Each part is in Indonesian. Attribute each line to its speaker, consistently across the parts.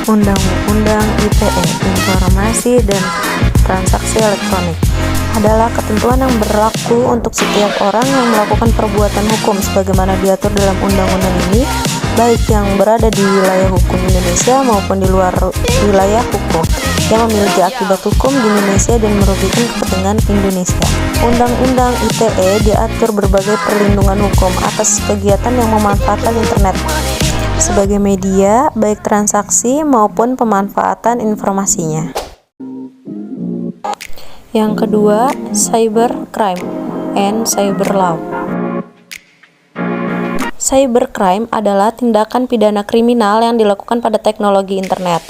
Speaker 1: Undang-Undang ITE (Informasi dan Transaksi Elektronik) adalah ketentuan yang berlaku untuk setiap orang yang melakukan perbuatan hukum sebagaimana diatur dalam undang-undang ini, baik yang berada di wilayah hukum Indonesia maupun di luar wilayah hukum, yang memiliki akibat hukum di Indonesia dan merugikan kepentingan Indonesia. Undang-Undang ITE diatur berbagai perlindungan hukum atas kegiatan yang memanfaatkan internet sebagai media, baik transaksi maupun pemanfaatan informasinya. Yang kedua, cybercrime and cyber law. Cybercrime adalah tindakan pidana kriminal yang dilakukan pada teknologi internet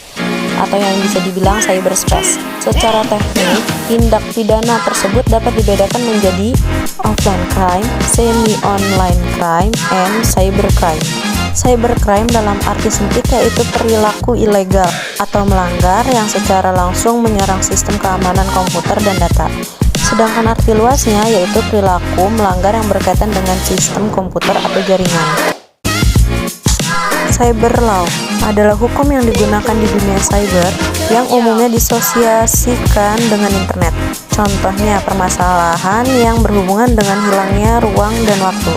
Speaker 1: atau yang bisa dibilang cyberspace. Secara teknik, tindak pidana tersebut dapat dibedakan menjadi offline crime, semi-online crime, and cybercrime. Cybercrime dalam arti sempit yaitu perilaku ilegal atau melanggar yang secara langsung menyerang sistem keamanan komputer dan data. Sedangkan arti luasnya yaitu perilaku melanggar yang berkaitan dengan sistem komputer atau jaringan. Cyber law adalah hukum yang digunakan di dunia cyber yang umumnya disosiasikan dengan internet. Contohnya permasalahan yang berhubungan dengan hilangnya ruang dan waktu.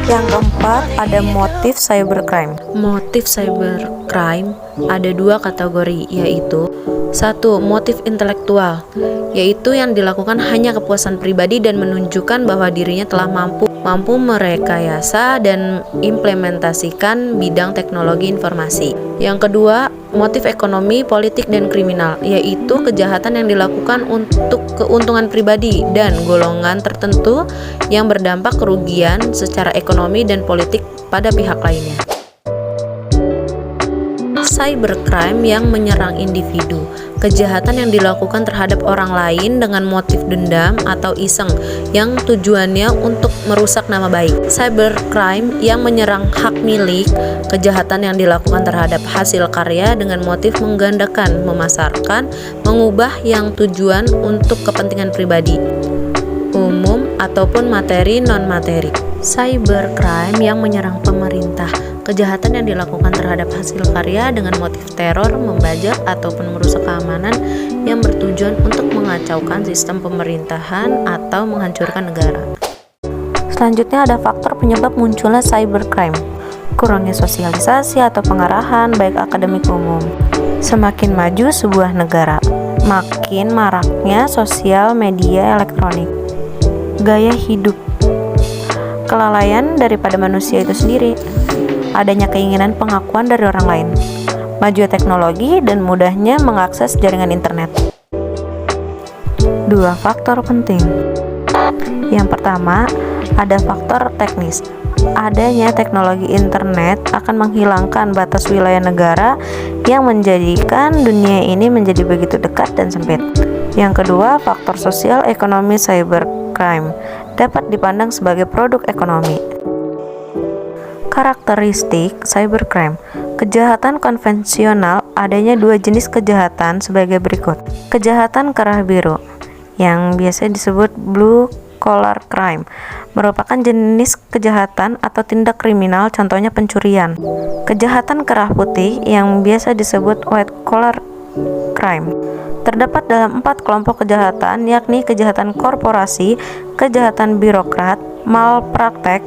Speaker 1: Yang keempat, ada motif cybercrime. Motif cybercrime ada dua kategori, yaitu 1. Motif intelektual, yaitu yang dilakukan hanya kepuasan pribadi dan menunjukkan bahwa dirinya telah mampu merekayasa dan implementasikan bidang teknologi informasi. Yang kedua, motif ekonomi, politik, dan kriminal, yaitu kejahatan yang dilakukan untuk keuntungan pribadi dan golongan tertentu yang berdampak kerugian secara ekonomi dan politik pada pihak lainnya. Cybercrime yang menyerang individu, kejahatan yang dilakukan terhadap orang lain dengan motif dendam atau iseng yang tujuannya untuk merusak nama baik. Cybercrime yang menyerang hak milik, kejahatan yang dilakukan terhadap hasil karya dengan motif menggandakan, memasarkan, mengubah yang tujuan untuk kepentingan pribadi, umum ataupun materi non-materi. Cybercrime yang menyerang pemerintah, kejahatan yang dilakukan terhadap hasil karya dengan motif teror, membajak, ataupun merusak keamanan yang bertujuan untuk mengacaukan sistem pemerintahan atau menghancurkan negara. Selanjutnya ada faktor penyebab munculnya cybercrime. Kurangnya sosialisasi atau pengarahan baik akademik umum. Semakin maju sebuah negara, makin maraknya sosial media elektronik. Gaya hidup, kelalaian daripada manusia itu sendiri. Adanya keinginan pengakuan dari orang lain, majunya teknologi, dan mudahnya mengakses jaringan internet. Dua faktor penting. Yang pertama, ada faktor teknis. Adanya teknologi internet akan menghilangkan batas wilayah negara yang menjadikan dunia ini menjadi begitu dekat dan sempit. Yang kedua, faktor sosial ekonomi. Cybercrime dapat dipandang sebagai produk ekonomi. Karakteristik cybercrime. Kejahatan konvensional, adanya dua jenis kejahatan sebagai berikut. Kejahatan kerah biru, yang biasa disebut blue collar crime, merupakan jenis kejahatan atau tindak kriminal, contohnya pencurian. Kejahatan kerah putih, yang biasa disebut white collar crime, terdapat dalam 4 kelompok kejahatan, yakni kejahatan korporasi, kejahatan birokrat, malpraktek,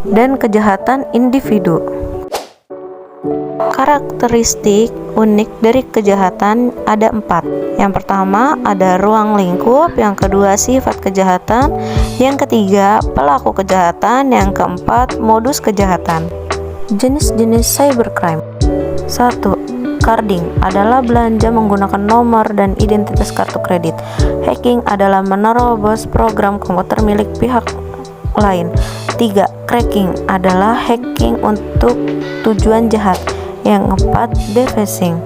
Speaker 1: dan kejahatan individu. Karakteristik unik dari kejahatan ada 4. Yang pertama ada ruang lingkup, yang kedua sifat kejahatan, yang ketiga pelaku kejahatan, yang keempat modus kejahatan. Jenis-jenis cybercrime. 1. Carding adalah belanja menggunakan nomor dan identitas kartu kredit. Hacking adalah menerobos program komputer milik pihak lain. 3. Cracking adalah hacking untuk tujuan jahat. Yang keempat, defacing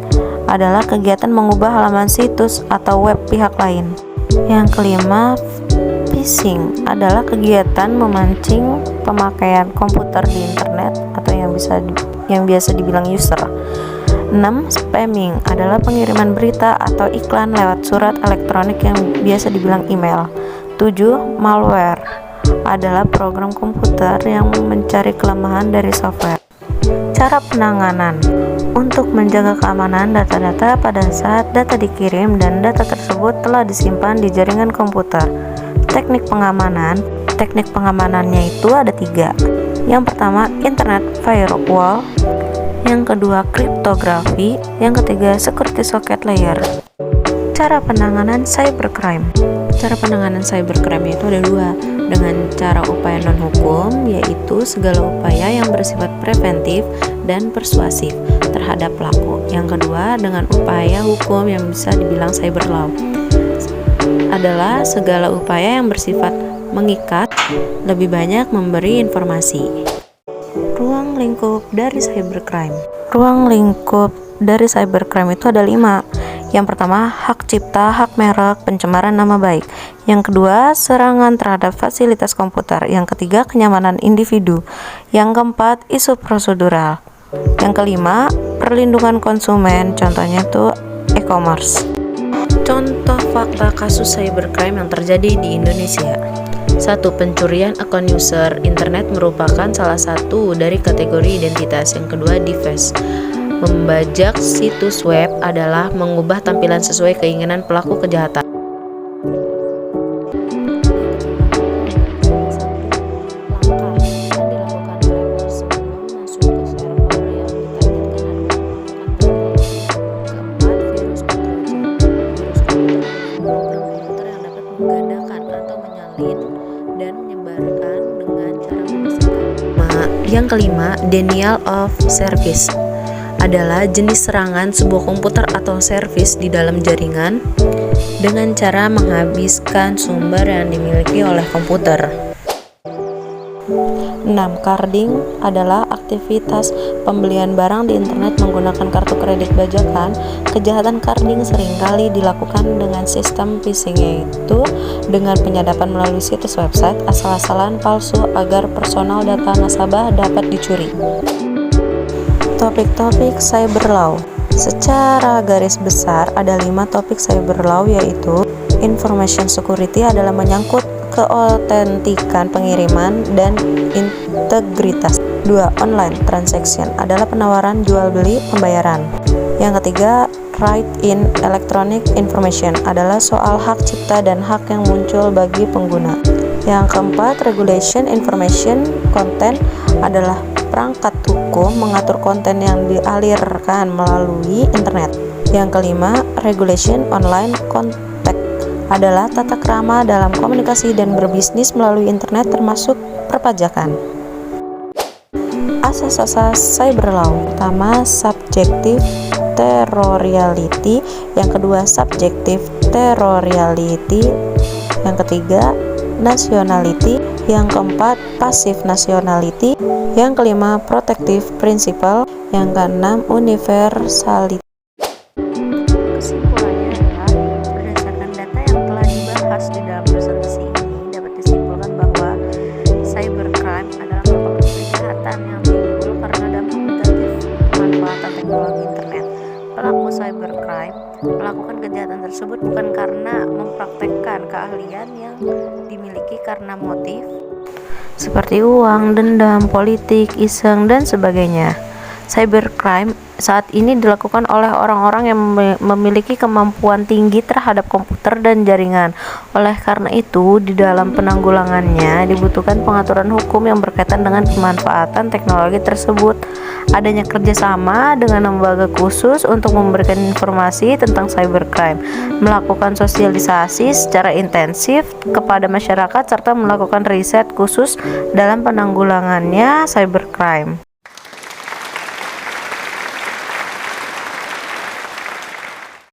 Speaker 1: adalah kegiatan mengubah halaman situs atau web pihak lain. Yang kelima, phishing adalah kegiatan memancing pemakaian komputer di internet atau yang biasa dibilang user. 6. Spamming adalah pengiriman berita atau iklan lewat surat elektronik yang biasa dibilang email. 7. Malware adalah program komputer yang mencari kelemahan dari software. Cara penanganan untuk menjaga keamanan data-data pada saat data dikirim dan data tersebut telah disimpan di jaringan komputer. Teknik pengamanannya itu ada 3. Yang pertama, internet firewall. Yang kedua, kriptografi. Yang ketiga, security socket layer. Cara penanganan cybercrime. Cara penanganan cybercrime itu ada 2, dengan cara upaya non-hukum, yaitu segala upaya yang bersifat preventif dan persuasif terhadap pelaku. Yang kedua, dengan upaya hukum yang bisa dibilang cyber law, adalah segala upaya yang bersifat mengikat, lebih banyak memberi informasi. Ruang lingkup dari cybercrime. Ruang lingkup dari cybercrime itu ada 5. Yang pertama, hak cipta, hak merek, pencemaran nama baik. Yang kedua, serangan terhadap fasilitas komputer. Yang ketiga, kenyamanan individu. Yang keempat, isu prosedural. Yang kelima, perlindungan konsumen. Contohnya tuh e-commerce. Contoh fakta kasus cybercrime yang terjadi di Indonesia. 1. Pencurian akun user internet merupakan salah satu dari kategori identitas. Yang kedua, deface. Membajak situs web adalah mengubah tampilan sesuai keinginan pelaku kejahatan. Yang kelima, denial of service adalah jenis serangan sebuah komputer atau servis di dalam jaringan dengan cara menghabiskan sumber yang dimiliki oleh komputer. 6. Carding adalah aktivitas pembelian barang di internet menggunakan kartu kredit bajakan. Kejahatan carding seringkali dilakukan dengan sistem phishing, yaitu dengan penyadapan melalui situs website asal-asalan palsu agar personal data nasabah dapat dicuri. Topik-topik cyber law. Secara garis besar ada 5 topik cyber law, yaitu information security adalah menyangkut keotentikan pengiriman dan integritas. 2. Online transaction adalah penawaran jual beli pembayaran. Yang ketiga, right in electronic information adalah soal hak cipta dan hak yang muncul bagi pengguna. Yang keempat, regulation information content adalah perangkat hukum mengatur konten yang dialirkan melalui internet. Yang kelima, regulation online contact adalah tata krama dalam komunikasi dan berbisnis melalui internet termasuk perpajakan. Asas-asas cyber law. Pertama, subjective territoriality. Yang kedua, subjective territoriality. Yang ketiga, nationality. Yang keempat, passive nationality. Yang kelima, protective principle. Yang keenam, universality. Kesimpulannya adalah, berdasarkan data yang telah dibahas di dalam presentasi ini, dapat disimpulkan bahwa cybercrime adalah merupakan kejahatan yang timbul karena dampak negatif pemanfaatan teknologi internet. Pelaku cybercrime melakukan kejahatan tersebut bukan karena mempraktekkan keahlian yang dimiliki karena motif seperti uang, dendam, politik, iseng, dan sebagainya. Cybercrime saat ini dilakukan oleh orang-orang yang memiliki kemampuan tinggi terhadap komputer dan jaringan. Oleh karena itu, di dalam penanggulangannya dibutuhkan pengaturan hukum yang berkaitan dengan pemanfaatan teknologi tersebut. Adanya kerjasama dengan lembaga khusus untuk memberikan informasi tentang cybercrime, melakukan sosialisasi secara intensif kepada masyarakat, serta melakukan riset khusus dalam penanggulangannya cybercrime.